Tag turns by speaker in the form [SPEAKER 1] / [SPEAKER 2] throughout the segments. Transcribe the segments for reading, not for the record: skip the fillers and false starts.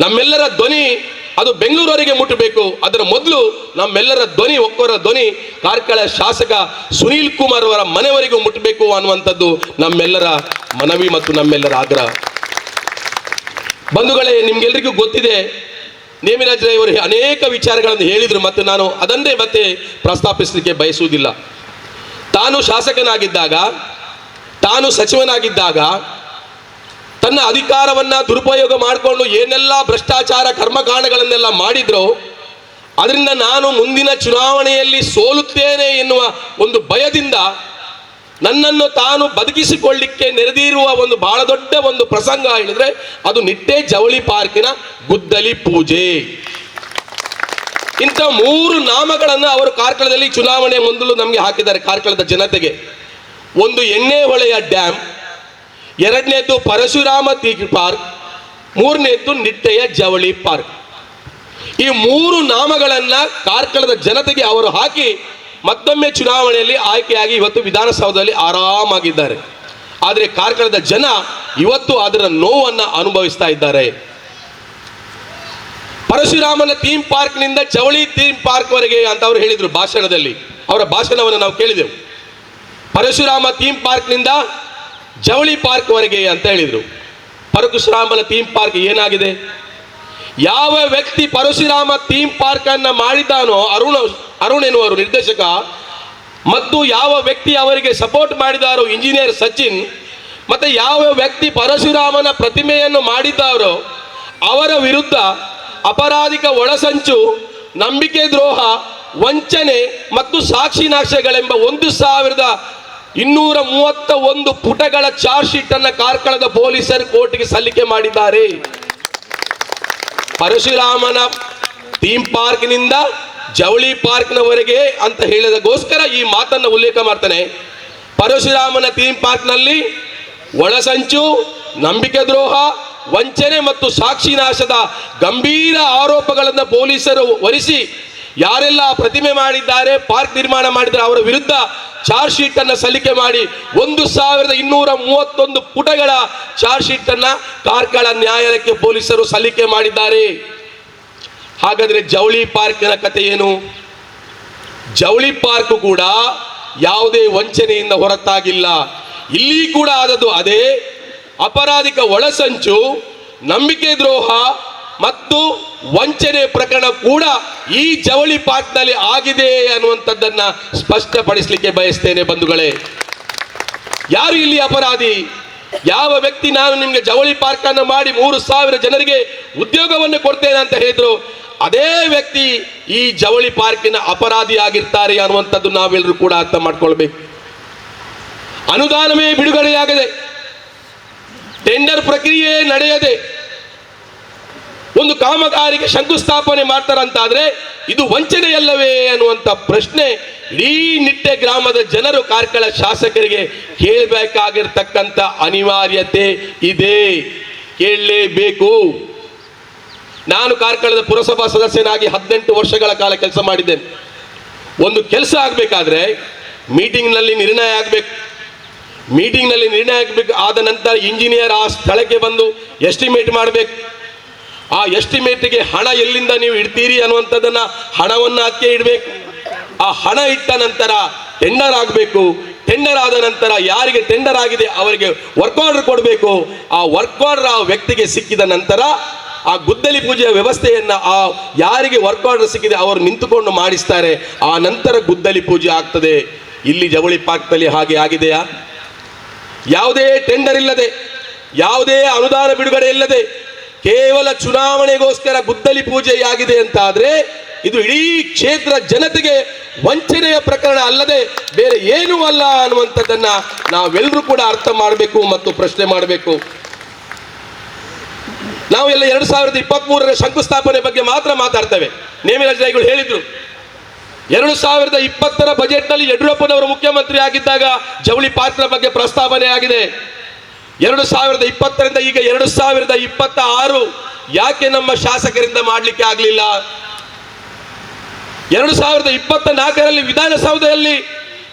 [SPEAKER 1] ನಮ್ಮೆಲ್ಲರ ಧ್ವನಿ ಅದು ಬೆಂಗಳೂರವರೆಗೆ ಮುಟ್ಟಬೇಕು. ಅದರ ಮೊದಲು ನಮ್ಮೆಲ್ಲರ ಧ್ವನಿ, ಒಕ್ಕರ ಧ್ವನಿ ಕಾರ್ಕಳ ಶಾಸಕ ಸುನೀಲ್ ಕುಮಾರ್ ಅವರ ಮನೆವರೆಗೂ ಮುಟ್ಟಬೇಕು ಅನ್ನುವಂಥದ್ದು ನಮ್ಮೆಲ್ಲರ ಮನವಿ ಮತ್ತು ನಮ್ಮೆಲ್ಲರ ಆಗ್ರಹ. ಬಂಧುಗಳೇ, ನಿಮ್ಗೆಲ್ರಿಗೂ ಗೊತ್ತಿದೆ, ನೇಮಿರಾಜ್ ರೈ ಅವರು ಅನೇಕ ವಿಚಾರಗಳನ್ನು ಹೇಳಿದರು, ಮತ್ತು ನಾನು ಅದನ್ನೇ ಮತ್ತೆ ಪ್ರಸ್ತಾಪಿಸಲಿಕ್ಕೆ ಬಯಸುವುದಿಲ್ಲ. ತಾನು ಶಾಸಕನಾಗಿದ್ದಾಗ, ತಾನು ಸಚಿವನಾಗಿದ್ದಾಗ ತನ್ನ ಅಧಿಕಾರವನ್ನ ದುರುಪಯೋಗ ಮಾಡಿಕೊಂಡು ಏನೆಲ್ಲ ಭ್ರಷ್ಟಾಚಾರ ಕರ್ಮಕಾಂಡಗಳನ್ನೆಲ್ಲ ಮಾಡಿದ್ರು, ಅದರಿಂದ ನಾನು ಮುಂದಿನ ಚುನಾವಣೆಯಲ್ಲಿ ಸೋಲುತ್ತೇನೆ ಎನ್ನುವ ಒಂದು ಭಯದಿಂದ ನನ್ನನ್ನು ತಾನು ಬದುಕಿಸಿಕೊಳ್ಳಿಕ್ಕೆ ನೆರೆದಿರುವ ಒಂದು ಬಹಳ ದೊಡ್ಡ ಒಂದು ಪ್ರಸಂಗ ಹೇಳಿದ್ರೆ ಅದು ನಿಟ್ಟೆ ಜವಳಿ ಪಾರ್ಕಿನ ಗುದ್ದಲಿ ಪೂಜೆ. ಇಂಥ 3 ನಾಮಗಳನ್ನು ಅವರು ಕಾರ್ಕಳದಲ್ಲಿ ಚುನಾವಣೆ ಮೊದಲು ನಮಗೆ ಹಾಕಿದ್ದಾರೆ ಕಾರ್ಕಳದ ಜನತೆಗೆ. ಒಂದು ಎಣ್ಣೆ ಹೊಳೆಯ ಡ್ಯಾಮ್, ಎರಡನೇದ್ದು ಪರಶುರಾಮ ತೀರ್ಥ್ ಪಾರ್ಕ್, ಮೂರನೇದ್ದು ನಿಟ್ಟೆಯ ಜವಳಿ ಪಾರ್ಕ್. ಈ 3 ನಾಮಗಳನ್ನ ಕಾರ್ಕಳದ ಜನತೆಗೆ ಅವರು ಹಾಕಿ ಮತ್ತೊಮ್ಮೆ ಚುನಾವಣೆಯಲ್ಲಿ ಆಯ್ಕೆಯಾಗಿ ಇವತ್ತು ವಿಧಾನಸೌಧದಲ್ಲಿ ಆರಾಮಾಗಿದ್ದಾರೆ. ಆದರೆ ಕಾರ್ಕಳದ ಜನ ಇವತ್ತು ಅದರ ನೋವನ್ನು ಅನುಭವಿಸ್ತಾ ಇದ್ದಾರೆ. ಪರಶುರಾಮನ ಥೀಮ್ ಪಾರ್ಕ್ನಿಂದ ಜವಳಿ ಥೀಮ್ ಪಾರ್ಕ್ ವರೆಗೆ ಅಂತ ಅವರು ಹೇಳಿದರು ಭಾಷಣದಲ್ಲಿ. ಅವರ ಭಾಷಣವನ್ನು ನಾವು ಕೇಳಿದೆವು. ಪರಶುರಾಮ ಥೀಮ್ ಪಾರ್ಕ್ನಿಂದ ಜವಳಿ ಪಾರ್ಕ್ ವರೆಗೆ ಅಂತ ಹೇಳಿದರು. ಪರಶುರಾಮನ ಥೀಮ್ ಪಾರ್ಕ್ ಏನಾಗಿದೆ? ಯಾವ ವ್ಯಕ್ತಿ ಪರಶುರಾಮ ಥೀಮ್ ಪಾರ್ಕ್ ಅನ್ನ ಮಾಡಿದ್ದಾನೋ ಅರುಣ್ ಎನ್ನುವರು ನಿರ್ದೇಶಕ, ಮತ್ತು ಯಾವ ವ್ಯಕ್ತಿ ಅವರಿಗೆ ಸಪೋರ್ಟ್ ಮಾಡಿದಾರೋ ಇಂಜಿನಿಯರ್ ಸಚಿನ್, ಮತ್ತೆ ಯಾವ ವ್ಯಕ್ತಿ ಪರಶುರಾಮನ ಪ್ರತಿಮೆಯನ್ನು ಮಾಡಿದ್ದಾರೋ ಅವರ ವಿರುದ್ಧ ಅಪರಾಧಿಕ ಒಳಸಂಚು, ನಂಬಿಕೆ ದ್ರೋಹ, ವಂಚನೆ ಮತ್ತು ಸಾಕ್ಷಿನಾಶಗಳೆಂಬ 1231 ಪುಟಗಳ ಚಾರ್ಜ್ ಶೀಟ್ ಅನ್ನು ಕಾರ್ಕಳದ ಪೊಲೀಸರು ಕೋರ್ಟ್ಗೆ ಸಲ್ಲಿಕೆ ಮಾಡಿದ್ದಾರೆ. ಪರಶುರಾಮನ ಥೀಮ್ ಪಾರ್ಕ್ನಿಂದ ಜವಳಿ ಪಾರ್ಕ್ನವರೆಗೆ ಅಂತ ಹೇಳಿದಗೋಸ್ಕರ ಈ ಮಾತನ್ನು ಉಲ್ಲೇಖ ಮಾಡ್ತಾನೆ. ಪರಶುರಾಮನ ಥೀಮ್ ಪಾರ್ಕ್ನಲ್ಲಿ ಒಳಸಂಚು, ನಂಬಿಕೆ ದ್ರೋಹ, ವಂಚನೆ ಮತ್ತು ಸಾಕ್ಷಿನಾಶದ ಗಂಭೀರ ಆರೋಪಗಳನ್ನು ಪೊಲೀಸರು ಹೊರಿಸಿ ಯಾರೆಲ್ಲ ಪ್ರತಿಮೆ ಮಾಡಿದ್ದಾರೆ, ಪಾರ್ಕ್ ನಿರ್ಮಾಣ ಮಾಡಿದ್ದಾರೆ ಅವರ ವಿರುದ್ಧ ಚಾರ್ಜ್ ಶೀಟ್ ಅನ್ನು ಸಲ್ಲಿಕೆ ಮಾಡಿ 1231 ಪುಟಗಳ ಚಾರ್ಜ್ ಶೀಟ್ ಅನ್ನ ಕಾರ್ಕಳ ನ್ಯಾಯಾಲಯಕ್ಕೆ ಪೊಲೀಸರು ಸಲ್ಲಿಕೆ ಮಾಡಿದ್ದಾರೆ. ಹಾಗಾದ್ರೆ ಜವಳಿ ಪಾರ್ಕಿನ ಕಥೆ ಏನು? ಜವಳಿ ಪಾರ್ಕ್ ಕೂಡ ಯಾವುದೇ ವಂಚನೆಯಿಂದ ಹೊರತಾಗಿಲ್ಲ. ಇಲ್ಲಿ ಕೂಡ ಆದದ್ದು ಅದೇ ಅಪರಾಧಿಕ ಒಳಸಂಚು, ನಂಬಿಕೆ ದ್ರೋಹ ಮತ್ತು ವಂಚನೆ ಪ್ರಕರಣ ಕೂಡ ಈ ಜವಳಿ ಪಾರ್ಕ್ನಲ್ಲಿ ಆಗಿದೆ ಅನ್ನುವಂಥದ್ದನ್ನ ಸ್ಪಷ್ಟಪಡಿಸಲಿಕ್ಕೆ ಬಯಸ್ತೇನೆ. ಬಂಧುಗಳೇ, ಯಾರು ಇಲ್ಲಿ ಅಪರಾಧಿ? ಯಾವ ವ್ಯಕ್ತಿ ನಾನು ನಿಮಗೆ ಜವಳಿ ಪಾರ್ಕ್ ಅನ್ನು ಮಾಡಿ 3000 ಜನರಿಗೆ ಉದ್ಯೋಗವನ್ನು ಕೊಡ್ತೇನೆ ಅಂತ ಹೇಳಿದ್ರು, ಅದೇ ವ್ಯಕ್ತಿ ಈ ಜವಳಿ ಪಾರ್ಕಿನ ಅಪರಾಧಿ ಆಗಿರ್ತಾರೆ ಅನ್ನುವಂಥದ್ದು ನಾವೆಲ್ಲರೂ ಕೂಡ ಅರ್ಥ ಮಾಡ್ಕೊಳ್ಬೇಕು. ಅನುದಾನವೇ ಬಿಡುಗಡೆಯಾಗದೆ, ಟೆಂಡರ್ ಪ್ರಕ್ರಿಯೆ ನಡೆಯದೆ ಒಂದು ಕಾಮಗಾರಿಗೆ ಶಂಕುಸ್ಥಾಪನೆ ಮಾಡ್ತಾರಂತಾದ್ರೆ ಇದು ವಂಚನೆಯಲ್ಲವೇ ಅನ್ನುವಂಥ ಪ್ರಶ್ನೆ ಇಡೀ ನಿಟ್ಟೆ ಗ್ರಾಮದ ಜನರು ಕಾರ್ಕಳ ಶಾಸಕರಿಗೆ ಕೇಳಬೇಕಾಗಿರ್ತಕ್ಕಂಥ ಅನಿವಾರ್ಯತೆ ಇದೆ, ಕೇಳಲೇಬೇಕು. ನಾನು ಕಾರ್ಕಳದ ಪುರಸಭಾ ಸದಸ್ಯನಾಗಿ 18 ವರ್ಷಗಳ ಕಾಲ ಕೆಲಸ ಮಾಡಿದ್ದೇನೆ. ಒಂದು ಕೆಲಸ ಆಗಬೇಕಾದ್ರೆ ಮೀಟಿಂಗ್ನಲ್ಲಿ ನಿರ್ಣಯ ಆಗಬೇಕು. ಮೀಟಿಂಗ್ನಲ್ಲಿ ನಿರ್ಣಯ ಆಗಬೇಕು ಆದ ನಂತರ ಇಂಜಿನಿಯರ್ ಆ ಸ್ಥಳಕ್ಕೆ ಬಂದು ಎಸ್ಟಿಮೇಟ್ ಮಾಡಬೇಕು. ಆ ಎಸ್ಟಿಮೇಟ್ಗೆ ಹಣ ಎಲ್ಲಿಂದ ನೀವು ಇಡ್ತೀರಿ ಅನ್ನುವಂಥದ್ದನ್ನ ಹಣವನ್ನು ಅದಕ್ಕೆ ಇಡಬೇಕು. ಆ ಹಣ ಇಟ್ಟ ನಂತರ ಟೆಂಡರ್ ಆಗಬೇಕು. ಟೆಂಡರ್ ಆದ ನಂತರ ಯಾರಿಗೆ ಟೆಂಡರ್ ಆಗಿದೆ ಅವರಿಗೆ ವರ್ಕ್ ಆರ್ಡರ್ ಕೊಡಬೇಕು. ಆ ವರ್ಕ್ ಆರ್ಡರ್ ಆ ವ್ಯಕ್ತಿಗೆ ಸಿಕ್ಕಿದ ನಂತರ ಆ ಗುದ್ದಲಿ ಪೂಜೆಯ ವ್ಯವಸ್ಥೆಯನ್ನ ಆ ಯಾರಿಗೆ ವರ್ಕ್ ಆರ್ಡರ್ ಸಿಕ್ಕಿದೆ ಅವರು ನಿಂತುಕೊಂಡು ಮಾಡಿಸ್ತಾರೆ. ಆ ನಂತರ ಗುದ್ದಲಿ ಪೂಜೆ ಆಗ್ತದೆ. ಇಲ್ಲಿ ಜವಳಿ ಪಾರ್ಕ್ನಲ್ಲಿ ಹಾಗೆ ಆಗಿದೆಯಾ? ಯಾವುದೇ ಟೆಂಡರ್ ಇಲ್ಲದೆ, ಯಾವುದೇ ಅನುದಾನ ಬಿಡುಗಡೆ ಇಲ್ಲದೆ ಕೇವಲ ಚುನಾವಣೆಗೋಸ್ಕರ ಗುದ್ದಲಿ ಪೂಜೆಯಾಗಿದೆ ಅಂತ ಆದ್ರೆ ಇದು ಇಡೀ ಕ್ಷೇತ್ರ ಜನತೆಗೆ ವಂಚನೆಯ ಪ್ರಕರಣ ಅಲ್ಲದೆ ಬೇರೆ ಏನೂ ಅಲ್ಲ ಅನ್ನುವಂಥದ್ದನ್ನ ನಾವೆಲ್ಲರೂ ಕೂಡ ಅರ್ಥ ಮಾಡಬೇಕು ಮತ್ತು ಪ್ರಶ್ನೆ ಮಾಡಬೇಕು. ನಾವೆಲ್ಲ 2023ರ ಶಂಕುಸ್ಥಾಪನೆ ಬಗ್ಗೆ ಮಾತ್ರ ಮಾತಾಡ್ತೇವೆ. ನೇಮಿರಾಜ್ ರೈಗಳು ಹೇಳಿದ್ರು 2020ರ ಬಜೆಟ್ನಲ್ಲಿ ಯಡಿಯೂರಪ್ಪನವರು ಮುಖ್ಯಮಂತ್ರಿ ಆಗಿದ್ದಾಗ ಜವಳಿ ಪಾರ್ಕ್ನ ಬಗ್ಗೆ ಪ್ರಸ್ತಾವನೆ ಆಗಿದೆ. 2020ರಿಂದ ಈಗ 2026 ಯಾಕೆ ನಮ್ಮ ಶಾಸಕರಿಂದ ಮಾಡಲಿಕ್ಕೆ ಆಗಲಿಲ್ಲ? 2024ರಲ್ಲಿ ವಿಧಾನಸೌಧದಲ್ಲಿ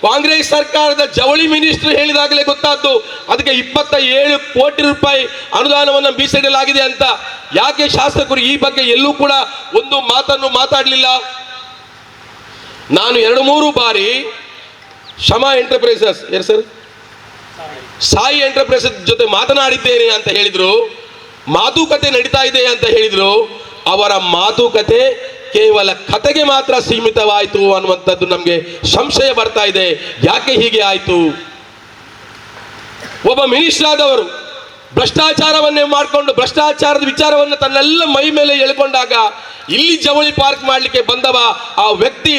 [SPEAKER 1] ಕಾಂಗ್ರೆಸ್ ಸರ್ಕಾರದ ಜವಳಿ ಮಿನಿಸ್ಟರ್ ಹೇಳಿದಾಗಲೇ ಗೊತ್ತಾದ್ದು ಅದಕ್ಕೆ 27 ಕೋಟಿ ರೂಪಾಯಿ ಅನುದಾನವನ್ನು ಮೀಸಲಿಡಲಾಗಿದೆ ಅಂತ. ಯಾಕೆ ಶಾಸಕರು ಈ ಬಗ್ಗೆ ಎಲ್ಲೂ ಕೂಡ ಒಂದು ಮಾತನ್ನು ಮಾತಾಡಲಿಲ್ಲ? ನಾನು 2-3 ಬಾರಿ Shama enterprises sir Sai enterprises ಜೊತೆ ಮಾತನಾಡಿದ್ದೇನೆ ಅಂತ ಹೇಳಿದ್ರು, ಮಾತುಕತೆ ನಡೀತಾ ಇದೆ ಅಂತ ಹೇಳಿದ್ರು. ಅವರ ಮಾತುಕತೆ ಕೇವಲ ಕತೆಗೆ ಮಾತ್ರ ಸೀಮಿತವಾಯಿತು ಅನ್ನುವಂಥದ್ದು ನಮಗೆ ಸಂಶಯ ಬರ್ತಾ ಇದೆ. ಯಾಕೆ ಹೀಗೆ ಆಯಿತು? ಒಬ್ಬ ಮಿನಿಸ್ಟರ್ ಆದವರು ಭ್ರಷ್ಟಾಚಾರವನ್ನೇ ಮಾಡಿಕೊಂಡು ಭ್ರಷ್ಟಾಚಾರದ ವಿಚಾರವನ್ನು ತನ್ನೆಲ್ಲ ಮೈ ಮೇಲೆ ಎಳ್ಕೊಂಡಾಗ ಇಲ್ಲಿ ಜವಳಿ ಪಾರ್ಕ್ ಮಾಡಲಿಕ್ಕೆ ಬಂದವ ಆ ವ್ಯಕ್ತಿ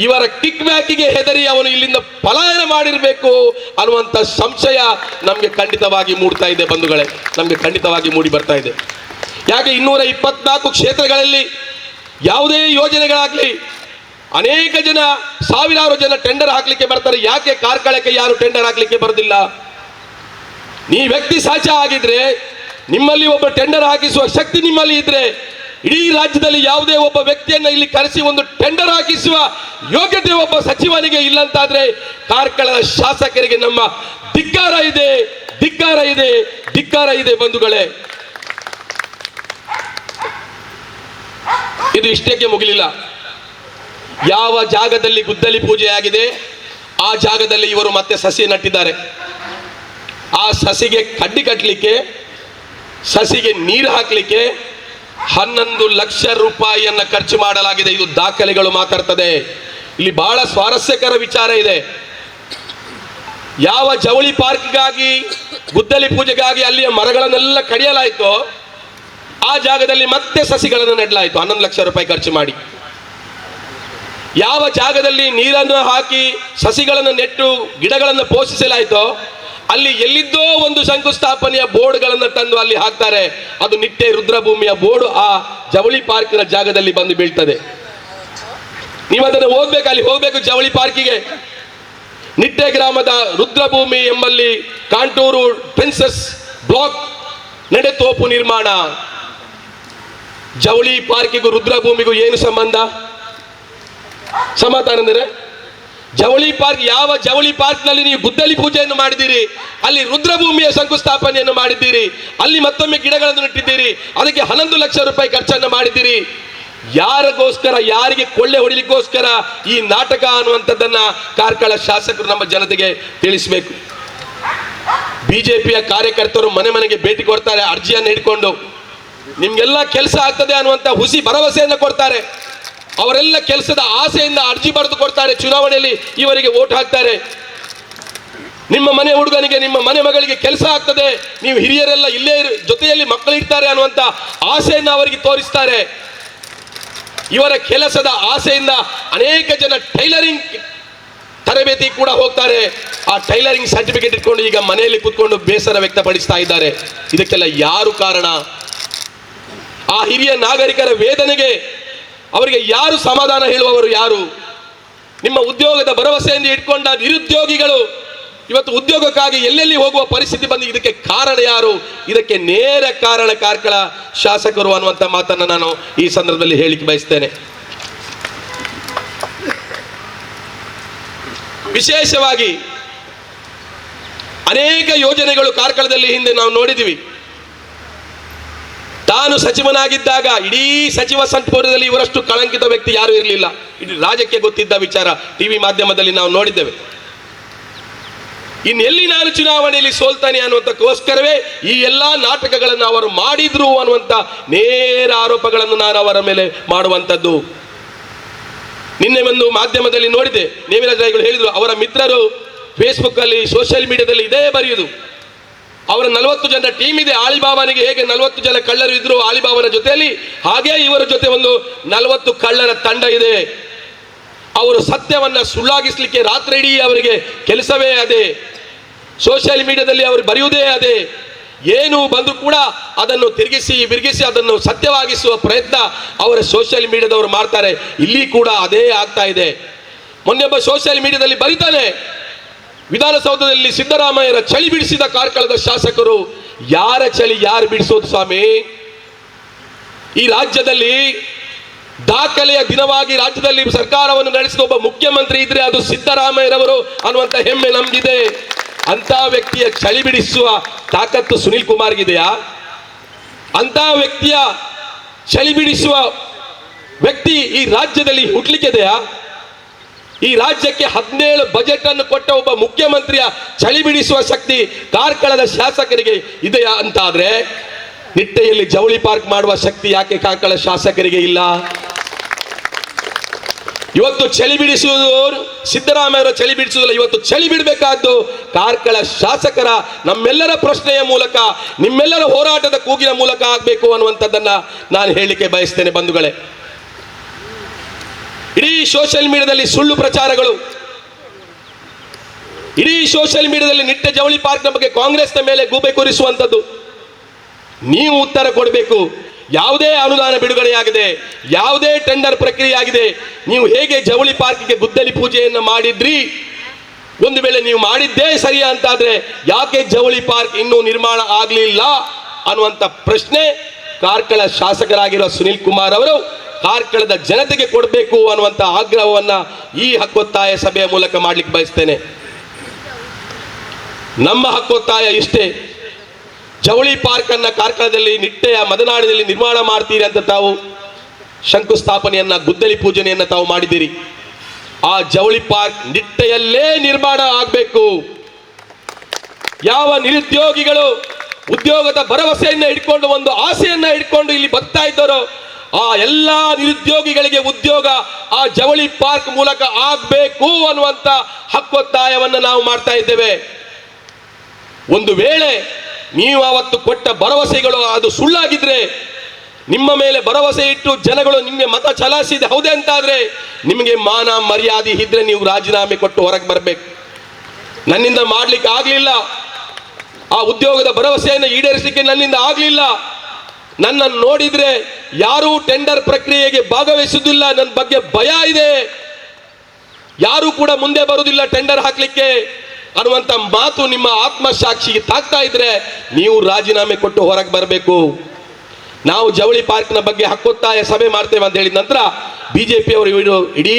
[SPEAKER 1] ಇವರ ಕಿಕ್ ಬ್ಯಾಕಿಗೆ ಹೆದರಿ ಅವನು ಇಲ್ಲಿಂದ ಪಲಾಯನ ಮಾಡಿರಬೇಕು ಅನ್ನುವಂಥ ಸಂಶಯ ನಮಗೆ ಖಂಡಿತವಾಗಿ ಮೂಡ್ತಾ ಇದೆ ಬಂಧುಗಳೇ, ನಮಗೆ ಖಂಡಿತವಾಗಿ ಮೂಡಿ ಬರ್ತಾ ಇದೆ. ಯಾಕೆ 224 ಕ್ಷೇತ್ರಗಳಲ್ಲಿ ಯಾವುದೇ ಯೋಜನೆಗಳಾಗಲಿ ಅನೇಕ ಜನ ಸಾವಿರಾರು ಜನ ಟೆಂಡರ್ ಹಾಕ್ಲಿಕ್ಕೆ ಬರ್ತಾರೆ. ಯಾಕೆ ಕಾರ್ಕಳಕ್ಕೆ ಯಾರು ಟೆಂಡರ್ ಹಾಕ್ಲಿಕ್ಕೆ ಬರೋದಿಲ್ಲ? ನೀ ವ್ಯಕ್ತಿ ಸಾಚ ಆಗಿದ್ರೆ, ನಿಮ್ಮಲ್ಲಿ ಒಬ್ಬ ಟೆಂಡರ್ ಹಾಕಿಸುವ ಶಕ್ತಿ ನಿಮ್ಮಲ್ಲಿ ಇದ್ರೆ, ಇಡೀ ರಾಜ್ಯದಲ್ಲಿ ಯಾವುದೇ ಒಬ್ಬ ವ್ಯಕ್ತಿಯನ್ನ ಇಲ್ಲಿ ಕರೆಸಿ ಒಂದು ಟೆಂಡರ್ ಹಾಕಿಸುವ ಯೋಗ್ಯತೆ ಒಬ್ಬ ಸಚಿವನಿಗೆ ಇಲ್ಲಂತಾದ್ರೆ ಕಾರ್ಕಳದ ಶಾಸಕರಿಗೆ ನಮ್ಮ ಧಿಕ್ಕಾರ ಇದೆ, ಧಿಕ್ಕಾರ ಇದೆ, ಧಿಕ್ಕಾರ ಇದೆ ಬಂಧುಗಳೇ. ಇದು ಇಷ್ಟಕ್ಕೆ ಮುಗಿಲಿಲ್ಲ. ಯಾವ ಜಾಗದಲ್ಲಿ ಗುದ್ದಲಿ ಪೂಜೆ ಆಗಿದೆ ಆ ಜಾಗದಲ್ಲಿ ಇವರು ಮತ್ತೆ ಸಸಿ ನಟ್ಟಿದ್ದಾರೆ. ಆ ಸಸಿಗೆ ಕಡ್ಡಿ ಕಟ್ಟಲಿಕ್ಕೆ, ಸಸಿಗೆ ನೀರು ಹಾಕಲಿಕ್ಕೆ 11 ಲಕ್ಷ ರೂಪಾಯಿಯನ್ನ ಖರ್ಚು ಮಾಡಲಾಗಿದೆ. ಇದು ದಾಖಲೆಗಳು ಮಾತಾಡ್ತದೆ. ಇಲ್ಲಿ ಬಹಳ ಸ್ವಾರಸ್ಯಕರ ವಿಚಾರ ಇದೆ. ಯಾವ ಜವಳಿ ಪಾರ್ಕ್ಗಾಗಿ ಗುದ್ದಲಿ ಪೂಜೆಗಾಗಿ ಅಲ್ಲಿಯ ಮರಗಳನ್ನೆಲ್ಲ ಕಡಿಯಲಾಯಿತೋ ಆ ಜಾಗದಲ್ಲಿ ಮತ್ತೆ ಸಸಿಗಳನ್ನು ನೆಡಲಾಯಿತು 11 ಲಕ್ಷ ರೂಪಾಯಿ ಖರ್ಚು ಮಾಡಿ. ಯಾವ ಜಾಗದಲ್ಲಿ ನೀರನ್ನು ಹಾಕಿ ಸಸಿಗಳನ್ನು ನೆಟ್ಟು ಗಿಡಗಳನ್ನು ಪೋಷಿಸಲಾಯಿತೋ ಅಲ್ಲಿ ಎಲ್ಲಿದ್ದೋ ಒಂದು ಶಂಕುಸ್ಥಾಪನೆಯ ಬೋರ್ಡ್ಗಳನ್ನು ತಂದು ಅಲ್ಲಿ ಹಾಕ್ತಾರೆ. ಅದು ನಿಟ್ಟೆ ರುದ್ರಭೂಮಿಯ ಬೋರ್ಡ್ ಆ ಜವಳಿ ಪಾರ್ಕಿನ ಜಾಗದಲ್ಲಿ ಬಂದು ಬೀಳ್ತದೆ. ನೀವು ಅದನ್ನು ಹೋಗ್ಬೇಕು, ಅಲ್ಲಿ ಹೋಗ್ಬೇಕು ಜವಳಿ ಪಾರ್ಕಿಗೆ. ನಿಟ್ಟೆ ಗ್ರಾಮದ ರುದ್ರಭೂಮಿ ಎಂಬಲ್ಲಿ ಕಾಂಟೂರು ಪ್ರಿನ್ಸಸ್ ಬ್ಲಾಕ್ ನಡೆತೋಪು ನಿರ್ಮಾಣ. ಜವಳಿ ಪಾರ್ಕಿಗೂ ರುದ್ರಭೂಮಿಗೂ ಏನು ಸಂಬಂಧ? ಸಮಾಧಾನ ಅಂದರೆ ಜವಳಿ ಪಾರ್ಕ್, ಯಾವ ಜವಳಿ ಪಾರ್ಕ್ ನಲ್ಲಿ ನೀವು ಗುದ್ದಲಿ ಪೂಜೆಯನ್ನು ಮಾಡಿದ್ದೀರಿ, ಅಲ್ಲಿ ರುದ್ರಭೂಮಿಯ ಶಂಕುಸ್ಥಾಪನೆಯನ್ನು ಮಾಡಿದ್ದೀರಿ, ಅಲ್ಲಿ ಮತ್ತೊಮ್ಮೆ ಗಿಡಗಳನ್ನು ನೆಟ್ಟಿದ್ದೀರಿ, ಅದಕ್ಕೆ 11 ಲಕ್ಷ ರೂಪಾಯಿ ಖರ್ಚನ್ನು ಮಾಡಿದ್ದೀರಿ. ಯಾರಿಗೋಸ್ಕರ, ಯಾರಿಗೆ ಕೊಳ್ಳೆ ಹೊಡಿಲಿಕ್ಕೋಸ್ಕರ ಈ ನಾಟಕ ಅನ್ನುವಂಥದ್ದನ್ನ ಕಾರ್ಕಳ ಶಾಸಕರು ನಮ್ಮ ಜನತೆಗೆ ತಿಳಿಸಬೇಕು. ಬಿಜೆಪಿಯ ಕಾರ್ಯಕರ್ತರು ಮನೆ ಮನೆಗೆ ಭೇಟಿ ಕೊಡ್ತಾರೆ, ಅರ್ಜಿಯನ್ನು ಹಿಡ್ಕೊಂಡು ನಿಮ್ಗೆಲ್ಲ ಕೆಲಸ ಆಗ್ತದೆ ಅನ್ನುವಂಥ ಹುಸಿ ಭರವಸೆಯನ್ನು ಕೊಡ್ತಾರೆ. ಅವರೆಲ್ಲ ಕೆಲಸದ ಆಸೆಯಿಂದ ಅರ್ಜಿ ಬರೆದು ಕೊಡ್ತಾರೆ, ಚುನಾವಣೆಯಲ್ಲಿ ಇವರಿಗೆ ವೋಟ್ ಹಾಕ್ತಾರೆ. ನಿಮ್ಮ ಮನೆ ಹುಡುಗನಿಗೆ, ನಿಮ್ಮ ಮನೆ ಮಗಳಿಗೆ ಕೆಲಸ ಆಗ್ತದೆ, ನೀವು ಹಿರಿಯರೆಲ್ಲ ಇಲ್ಲೇ ಜೊತೆಯಲ್ಲಿ ಮಕ್ಕಳಿರ್ತಾರೆ ಅನ್ನುವಂಥ ಆಸೆಯನ್ನು ಅವರಿಗೆ ತೋರಿಸ್ತಾರೆ. ಇವರ ಕೆಲಸದ ಆಸೆಯಿಂದ ಅನೇಕ ಜನ ಟೈಲರಿಂಗ್ ತರಬೇತಿ ಕೂಡ ಹೋಗ್ತಾರೆ. ಆ ಟೈಲರಿಂಗ್ ಸರ್ಟಿಫಿಕೇಟ್ ಇಟ್ಕೊಂಡು ಈಗ ಮನೆಯಲ್ಲಿ ಕೂತ್ಕೊಂಡು ಬೇಸರ ವ್ಯಕ್ತಪಡಿಸ್ತಾ ಇದ್ದಾರೆ. ಇದಕ್ಕೆಲ್ಲ ಯಾರು ಕಾರಣ? ಆ ಹಿರಿಯ ನಾಗರಿಕರ ವೇದನೆಗೆ ಅವರಿಗೆ ಯಾರು ಸಮಾಧಾನ ಹೇಳುವವರು? ಯಾರು? ನಿಮ್ಮ ಉದ್ಯೋಗದ ಭರವಸೆಯಿಂದ ಇಟ್ಕೊಂಡ ನಿರುದ್ಯೋಗಿಗಳು ಇವತ್ತು ಉದ್ಯೋಗಕ್ಕಾಗಿ ಎಲ್ಲೆಲ್ಲಿ ಹೋಗುವ ಪರಿಸ್ಥಿತಿ ಬಂದು ಇದಕ್ಕೆ ಕಾರಣ ಯಾರು? ಇದಕ್ಕೆ ನೇರ ಕಾರಣ ಕಾರ್ಕಳ ಶಾಸಕರು ಅನ್ನುವಂಥ ಮಾತನ್ನು ನಾನು ಈ ಸಂದರ್ಭದಲ್ಲಿ ಹೇಳಿಕ್ಕೆ ಬಯಸ್ತೇನೆ. ವಿಶೇಷವಾಗಿ ಅನೇಕ ಯೋಜನೆಗಳು ಕಾರ್ಕಳದಲ್ಲಿ ಹಿಂದೆ ನಾವು ನೋಡಿದ್ದೀವಿ. ತಾನು ಸಚಿವನಾಗಿದ್ದಾಗ ಇಡೀ ಸಚಿವ ಸಂಪುಟದಲ್ಲಿ ಇವರಷ್ಟು ಕಳಂಕಿತ ವ್ಯಕ್ತಿ ಯಾರು ಇರಲಿಲ್ಲ. ಇಡೀ ರಾಜ್ಯಕ್ಕೆ ಗೊತ್ತಿದ್ದ ವಿಚಾರ, ಟಿವಿ ಮಾಧ್ಯಮದಲ್ಲಿ ನಾವು ನೋಡಿದ್ದೇವೆ. ಇನ್ನೆಲ್ಲಿ ನಾನು ಚುನಾವಣೆಯಲ್ಲಿ ಸೋಲ್ತಾನೆ ಅನ್ನುವಂಥಕ್ಕೋಸ್ಕರವೇ ಈ ಎಲ್ಲಾ ನಾಟಕಗಳನ್ನು ಅವರು ಮಾಡಿದ್ರು ಅನ್ನುವಂಥ ನೇರ ಆರೋಪಗಳನ್ನು ನಾನು ಅವರ ಮೇಲೆ ಮಾಡುವಂಥದ್ದು. ನಿನ್ನೆ ಒಂದು ಮಾಧ್ಯಮದಲ್ಲಿ ನೋಡಿದೆ, ನೇಮಿರಾಜ್ ರಾಯ್ಗಳು ಹೇಳಿದ್ರು, ಅವರ ಮಿತ್ರರು ಫೇಸ್ಬುಕ್ ಅಲ್ಲಿ ಸೋಷಿಯಲ್ ಮೀಡಿಯಾದಲ್ಲಿ ಇದೇ ಬರೆಯುವುದು, ಅವರ 40 ಜನ ಟೀಮ್ ಇದೆ. ಆಲಿಬಾಬಾನಿಗೆ ಹೇಗೆ 40 ಜನ ಕಳ್ಳರು ಇದ್ರು ಆಲಿಬಾಬಾನ ಜೊತೆಯಲ್ಲಿ, ಹಾಗೆ ಇವರ ಜೊತೆ ಒಂದು 40 ಕಳ್ಳರ ತಂಡ ಇದೆ. ಅವರು ಸತ್ಯವನ್ನ ಸುಳ್ಳಾಗಿಸ್ಲಿಕ್ಕೆ ರಾತ್ರಿ ಇಡೀ ಅವರಿಗೆ ಕೆಲಸವೇ ಅದೇ. ಸೋಷಿಯಲ್ ಮೀಡಿಯಾದಲ್ಲಿ ಅವರು ಬರೆಯುವುದೇ ಅದೇ. ಏನು ಬಂದರೂ ಕೂಡ ಅದನ್ನು ತಿರುಗಿಸಿ ಬಿರುಗಿಸಿ ಅದನ್ನು ಸತ್ಯವಾಗಿಸುವ ಪ್ರಯತ್ನ ಅವರ ಸೋಷಿಯಲ್ ಮೀಡಿಯಾದವರು ಮಾಡ್ತಾರೆ. ಇಲ್ಲಿ ಕೂಡ ಅದೇ ಆಗ್ತಾ ಇದೆ. ಮೊನ್ನೆೊಬ್ಬ ಸೋಷಿಯಲ್ ಮೀಡಿಯಾದಲ್ಲಿ ಬರೀತಾನೆ, ವಿಧಾನಸೌಧದಲ್ಲಿ ಸಿದ್ದರಾಮಯ್ಯರ ಚಳಿ ಬಿಡಿಸಿದ ಕಾರ್ಕಳದ ಶಾಸಕರು. ಯಾರ ಚಳಿ ಯಾರು ಬಿಡಿಸೋದು ಸ್ವಾಮಿ? ಈ ರಾಜ್ಯದಲ್ಲಿ ದಾಖಲೆಯ ದಿನವಾಗಿ ರಾಜ್ಯದಲ್ಲಿ ಸರ್ಕಾರವನ್ನು ನಡೆಸಿದ ಒಬ್ಬ ಮುಖ್ಯಮಂತ್ರಿ ಇದ್ರೆ ಅದು ಸಿದ್ದರಾಮಯ್ಯರವರು ಅನ್ನುವಂತ ಹೆಮ್ಮೆ ನಮ್ಗಿದೆ. ಅಂತ ವ್ಯಕ್ತಿಯ ಚಳಿ ಬಿಡಿಸುವ ತಾಕತ್ತು ಸುನಿಲ್ ಕುಮಾರ್ಗಿದೆಯಾ? ಅಂತ ವ್ಯಕ್ತಿಯ ಚಳಿ ಬಿಡಿಸುವ ವ್ಯಕ್ತಿ ಈ ರಾಜ್ಯದಲ್ಲಿ ಹುಟ್ಲಿಕ್ಕಿದೆಯಾ? ಈ ರಾಜ್ಯಕ್ಕೆ 17 ಬಜೆಟ್ ಅನ್ನು ಕೊಟ್ಟ ಒಬ್ಬ ಮುಖ್ಯಮಂತ್ರಿಯ ಚಳಿ ಬಿಡಿಸುವ ಶಕ್ತಿ ಕಾರ್ಕಳದ ಶಾಸಕರಿಗೆ ಇದೆಯಾ ಅಂತಾದ್ರೆ, ನಿಟ್ಟೆಯಲ್ಲಿ ಜವಳಿ ಪಾರ್ಕ್ ಮಾಡುವ ಶಕ್ತಿ ಯಾಕೆ ಕಾರ್ಕಳ ಶಾಸಕರಿಗೆ ಇಲ್ಲ? ಇವತ್ತು ಚಳಿ ಬಿಡಿಸುವುದು ಸಿದ್ದರಾಮಯ್ಯರ ಚಳಿ ಬಿಡಿಸುವುದಿಲ್ಲ, ಇವತ್ತು ಚಳಿ ಬಿಡಬೇಕಾದ್ದು ಕಾರ್ಕಳ ಶಾಸಕರ ನಮ್ಮೆಲ್ಲರ ಪ್ರಶ್ನೆಯ ಮೂಲಕ, ನಿಮ್ಮೆಲ್ಲರ ಹೋರಾಟದ ಕೂಗಿನ ಮೂಲಕ ಆಗಬೇಕು ಅನ್ನುವಂಥದ್ದನ್ನ ನಾನು ಹೇಳಲಿಕ್ಕೆ ಬಯಸ್ತೇನೆ ಬಂಧುಗಳೇ. ಇಡೀ ಸೋಷಿಯಲ್ ಮೀಡಿಯಾದಲ್ಲಿ ಸುಳ್ಳು ಪ್ರಚಾರಗಳು, ಇಡೀ ಸೋಷಿಯಲ್ ಮೀಡಿಯಾದಲ್ಲಿ ನಿಟ್ಟೆ ಜವಳಿ ಪಾರ್ಕ್ನ ಬಗ್ಗೆ ಕಾಂಗ್ರೆಸ್ನ ಮೇಲೆ ಗೂಬೆ ಕೂರಿಸುವಂಥದ್ದು. ನೀವು ಉತ್ತರ ಕೊಡಬೇಕು. ಯಾವುದೇ ಅನುದಾನ ಬಿಡುಗಡೆಯಾಗಿದೆ, ಯಾವುದೇ ಟೆಂಡರ್ ಪ್ರಕ್ರಿಯೆ ಆಗಿದೆ, ನೀವು ಹೇಗೆ ಜವಳಿ ಪಾರ್ಕ್ಗೆ ಗುದ್ದಲಿ ಪೂಜೆಯನ್ನು ಮಾಡಿದ್ರಿ? ಒಂದು ವೇಳೆ ನೀವು ಮಾಡಿದ್ದೇ ಸರಿಯಾ ಅಂತಾದ್ರೆ ಯಾಕೆ ಜವಳಿ ಪಾರ್ಕ್ ಇನ್ನೂ ನಿರ್ಮಾಣ ಆಗಲಿಲ್ಲ ಅನ್ನುವಂಥ ಪ್ರಶ್ನೆ ಕಾರ್ಕಳ ಶಾಸಕರಾಗಿರೋ ಸುನಿಲ್ ಕುಮಾರ್ ಅವರು ಕಾರ್ಕಳದ ಜನತೆಗೆ ಕೊಡಬೇಕು ಅನ್ನುವಂಥ ಆಗ್ರಹವನ್ನ ಈ ಹಕ್ಕೊತ್ತಾಯ ಸಭೆಯ ಮೂಲಕ ಮಾಡ್ಲಿಕ್ಕೆ ಬಯಸ್ತೇನೆ. ನಮ್ಮ ಹಕ್ಕೊತ್ತಾಯ ಇಷ್ಟೇ, ಜವಳಿ ಪಾರ್ಕ್ ಅನ್ನ ಕಾರ್ಕಳದಲ್ಲಿ ನಿಟ್ಟೆಯ ಮದನಾಡಿನಲ್ಲಿ ನಿರ್ಮಾಣ ಮಾಡ್ತೀರಿ ಅಂತ ತಾವು ಶಂಕುಸ್ಥಾಪನೆಯನ್ನ, ಗುದ್ದಲಿ ಪೂಜನೆಯನ್ನ ತಾವು ಮಾಡಿದ್ದೀರಿ. ಆ ಜವಳಿ ಪಾರ್ಕ್ ನಿಟ್ಟೆಯಲ್ಲೇ ನಿರ್ಮಾಣ ಆಗಬೇಕು. ಯಾವ ನಿರುದ್ಯೋಗಿಗಳು ಉದ್ಯೋಗದ ಭರವಸೆಯನ್ನ ಇಟ್ಕೊಂಡು, ಒಂದು ಆಸೆಯನ್ನ ಇಟ್ಕೊಂಡು ಇಲ್ಲಿ ಬರ್ತಾ ಇದ್ದಾರೋ ಆ ಎಲ್ಲಾ ನಿರುದ್ಯೋಗಿಗಳಿಗೆ ಉದ್ಯೋಗ ಆ ಜವಳಿ ಪಾರ್ಕ್ ಮೂಲಕ ಆಗಬೇಕು ಅನ್ನುವಂತ ಹಕ್ಕೊತ್ತಾಯವನ್ನು ನಾವು ಮಾಡ್ತಾ ಇದ್ದೇವೆ. ಒಂದು ವೇಳೆ ನೀವು ಅವತ್ತು ಕೊಟ್ಟ ಭರವಸೆಗಳು ಅದು ಸುಳ್ಳಾಗಿದ್ರೆ, ನಿಮ್ಮ ಮೇಲೆ ಭರವಸೆ ಇಟ್ಟು ಜನಗಳು ನಿಮಗೆ ಮತ ಚಲಾಯಿಸಿದೆ ಹೌದೇ ಅಂತಾದ್ರೆ, ನಿಮಗೆ ಮಾನ ಮರ್ಯಾದೆ ಇದ್ರೆ ನೀವು ರಾಜೀನಾಮೆ ಕೊಟ್ಟು ಹೊರಗೆ ಬರಬೇಕು. ನನ್ನಿಂದ ಮಾಡ್ಲಿಕ್ಕೆ ಆಗ್ಲಿಲ್ಲ, ಆ ಉದ್ಯೋಗದ ಭರವಸೆಯನ್ನು ಈಡೇರಿಸಲಿಕ್ಕೆ ನನ್ನಿಂದ ಆಗ್ಲಿಲ್ಲ, ನನ್ನನ್ನು ನೋಡಿದ್ರೆ ಯಾರೂ ಟೆಂಡರ್ ಪ್ರಕ್ರಿಯೆಗೆ ಭಾಗವಹಿಸುವುದಿಲ್ಲ, ನನ್ನ ಬಗ್ಗೆ ಭಯ ಇದೆ, ಯಾರು ಕೂಡ ಮುಂದೆ ಬರುವುದಿಲ್ಲ ಟೆಂಡರ್ ಹಾಕ್ಲಿಕ್ಕೆ ಅನ್ನುವಂಥ ಮಾತು ನಿಮ್ಮ ಆತ್ಮಸಾಕ್ಷಿಗೆ ತಾಕ್ತಾ ಇದ್ರೆ ನೀವು ರಾಜೀನಾಮೆ ಕೊಟ್ಟು ಹೊರಗೆ ಬರಬೇಕು. ನಾವು ಜವಳಿ ಪಾರ್ಕ್ನ ಬಗ್ಗೆ ಹಕ್ಕೊತ್ತಾಯ ಸಭೆ ಮಾಡ್ತೇವೆ ಅಂತ ಹೇಳಿದ ನಂತರ ಬಿಜೆಪಿ ಅವರು ಇಡೀ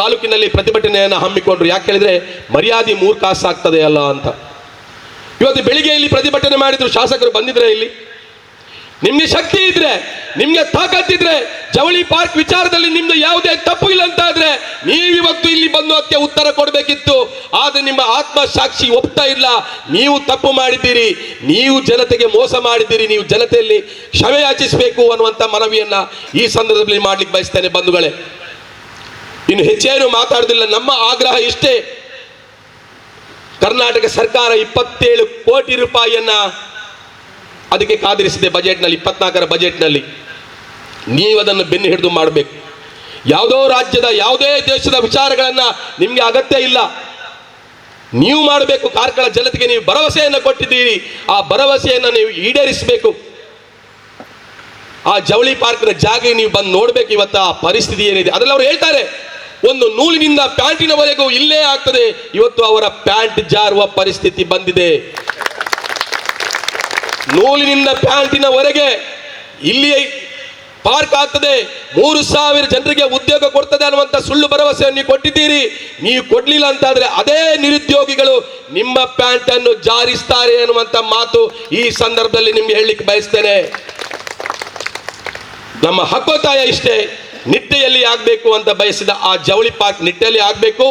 [SPEAKER 1] ತಾಲೂಕಿನಲ್ಲಿ ಪ್ರತಿಭಟನೆಯನ್ನು ಹಮ್ಮಿಕೊಂಡ್ರು. ಯಾಕೆ ಹೇಳಿದ್ರೆ ಮರ್ಯಾದೆ 3 ಕಾಸು ಆಗ್ತದೆ ಅಲ್ಲ ಅಂತ. ಇವತ್ತು ಬೆಳಿಗ್ಗೆ ಇಲ್ಲಿ ಪ್ರತಿಭಟನೆ ಮಾಡಿದ್ರು, ಶಾಸಕರು ಬಂದಿದ್ರೆ ಇಲ್ಲಿ? ನಿಮ್ಗೆ ಶಕ್ತಿ ಇದ್ರೆ, ನಿಮ್ಗೆ ತಾಕತ್ತಿದ್ರೆ, ಜವಳಿ ಪಾರ್ಕ್ ವಿಚಾರದಲ್ಲಿ ನಿಮ್ದು ಯಾವುದೇ ತಪ್ಪು ಇಲ್ಲ ಅಂತ ಇದ್ರೆ ನೀವಿವತ್ತು ಇಲ್ಲಿ ಬಂದು ಅದಕ್ಕೆ ಉತ್ತರ ಕೊಡಬೇಕಿತ್ತು. ಆದ್ರೆ ನಿಮ್ಮ ಆತ್ಮಸಾಕ್ಷಿ ಒಪ್ತಾ ಇಲ್ಲ, ನೀವು ತಪ್ಪು ಮಾಡಿದ್ದೀರಿ, ನೀವು ಜನತೆಗೆ ಮೋಸ ಮಾಡಿದ್ದೀರಿ, ನೀವು ಜನತೆಯಲ್ಲಿ ಕ್ಷಮೆ ಯಾಚಿಸಬೇಕು ಅನ್ನುವಂಥ ಮನವಿಯನ್ನ ಈ ಸಂದರ್ಭದಲ್ಲಿ ಮಾಡ್ಲಿಕ್ಕೆ ಬಯಸ್ತೇನೆ ಬಂಧುಗಳೇ. ಇನ್ನು ಹೆಚ್ಚೇನು ಮಾತಾಡುದಿಲ್ಲ. ನಮ್ಮ ಆಗ್ರಹ ಇಷ್ಟೇ, ಕರ್ನಾಟಕ ಸರ್ಕಾರ 27 ಕೋಟಿ ರೂಪಾಯಿಯನ್ನ ಅದಕ್ಕೆ ಕಾದಿರಿಸಿದೆ ಬಜೆಟ್ನಲ್ಲಿ, 24ರ ಬಜೆಟ್ನಲ್ಲಿ. ನೀವು ಅದನ್ನು ಬೆನ್ನು ಹಿಡಿದು ಮಾಡಬೇಕು. ಯಾವುದೋ ರಾಜ್ಯದ, ಯಾವುದೇ ದೇಶದ ವಿಚಾರಗಳನ್ನ ನಿಮ್ಗೆ ಅಗತ್ಯ ಇಲ್ಲ, ನೀವು ಮಾಡಬೇಕು. ಕಾರ್ಕಳ ಜನತೆಗೆ ನೀವು ಭರವಸೆಯನ್ನು ಕೊಟ್ಟಿದ್ದೀರಿ, ಆ ಭರವಸೆಯನ್ನು ನೀವು ಈಡೇರಿಸಬೇಕು. ಆ ಜವಳಿ ಪಾರ್ಕ್ನ ಜಾಗ ನೀವು ಬಂದು ನೋಡ್ಬೇಕು. ಇವತ್ತು ಆ ಪರಿಸ್ಥಿತಿ ಏನಿದೆ ಅದರಲ್ಲಿ ಅವರು ಹೇಳ್ತಾರೆ, ಒಂದು ನೂಲಿನಿಂದ ಪ್ಯಾಂಟಿನವರೆಗೂ ಇಲ್ಲೇ ಆಗ್ತದೆ. ಇವತ್ತು ಅವರ ಪ್ಯಾಂಟ್ ಜಾರುವ ಪರಿಸ್ಥಿತಿ ಬಂದಿದೆ. ನೂಲಿನಿಂದ ಪ್ಯಾಂಟಿನವರೆಗೆ ಇಲ್ಲಿಯೇ ಪಾರ್ಕ್ ಆಗ್ತದೆ, 3,000 ಜನರಿಗೆ ಉದ್ಯೋಗ ಕೊಡ್ತದೆ ಅನ್ನುವಂಥ ಸುಳ್ಳು ಭರವಸೆಯನ್ನು ನೀವು ಕೊಟ್ಟಿದ್ದೀರಿ. ನೀವು ಕೊಡ್ಲಿಲ್ಲ ಅಂತಾದ್ರೆ ಅದೇ ನಿರುದ್ಯೋಗಿಗಳು ನಿಮ್ಮ ಪ್ಯಾಂಟ್ ಅನ್ನು ಜಾರಿಸ್ತಾರೆ ಅನ್ನುವಂಥ ಮಾತು ಈ ಸಂದರ್ಭದಲ್ಲಿ ನಿಮ್ಗೆ ಹೇಳಲಿಕ್ಕೆ ಬಯಸ್ತೇನೆ. ನಮ್ಮ ಹಕ್ಕೊತ್ತಾಯ ಇಷ್ಟೇ, ನಿಟ್ಟೆಯಲ್ಲಿ ಆಗಬೇಕು ಅಂತ ಬಯಸಿದ ಆ ಜವಳಿ ಪಾರ್ಕ್ ನಿಟ್ಟೆಯಲ್ಲಿ ಆಗಬೇಕು.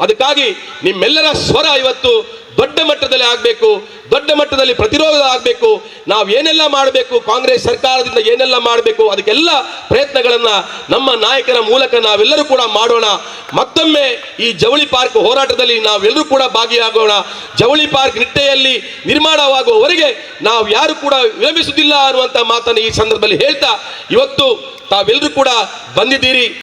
[SPEAKER 1] ಅದಕ್ಕಾಗಿ ನಿಮ್ಮೆಲ್ಲರ ಸ್ವರ ಇವತ್ತು ದೊಡ್ಡ ಮಟ್ಟದಲ್ಲಿ ಆಗಬೇಕು, ದೊಡ್ಡ ಮಟ್ಟದಲ್ಲಿ ಪ್ರತಿರೋಧ ಆಗಬೇಕು. ನಾವು ಏನೆಲ್ಲ ಮಾಡಬೇಕು, ಕಾಂಗ್ರೆಸ್ ಸರ್ಕಾರದಿಂದ ಏನೆಲ್ಲ ಮಾಡಬೇಕು, ಅದಕ್ಕೆಲ್ಲ ಪ್ರಯತ್ನಗಳನ್ನ ನಮ್ಮ ನಾಯಕರ ಮೂಲಕ ನಾವೆಲ್ಲರೂ ಕೂಡ ಮಾಡೋಣ. ಮತ್ತೊಮ್ಮೆ ಈ ಜವಳಿ ಪಾರ್ಕ್ ಹೋರಾಟದಲ್ಲಿ ನಾವೆಲ್ಲರೂ ಕೂಡ ಭಾಗಿಯಾಗೋಣ. ಜವಳಿ ಪಾರ್ಕ್ ನಿಟ್ಟೆಯಲ್ಲಿ ನಿರ್ಮಾಣವಾಗುವವರೆಗೆ ನಾವು ಯಾರು ಕೂಡ ವಿರಮಿಸುವುದಿಲ್ಲ ಅನ್ನುವಂಥ ಮಾತನ್ನು ಈ ಸಂದರ್ಭದಲ್ಲಿ ಹೇಳ್ತಾ, ಇವತ್ತು ತಾವೆಲ್ಲರೂ ಕೂಡ ಬಂದಿದ್ದೀರಿ.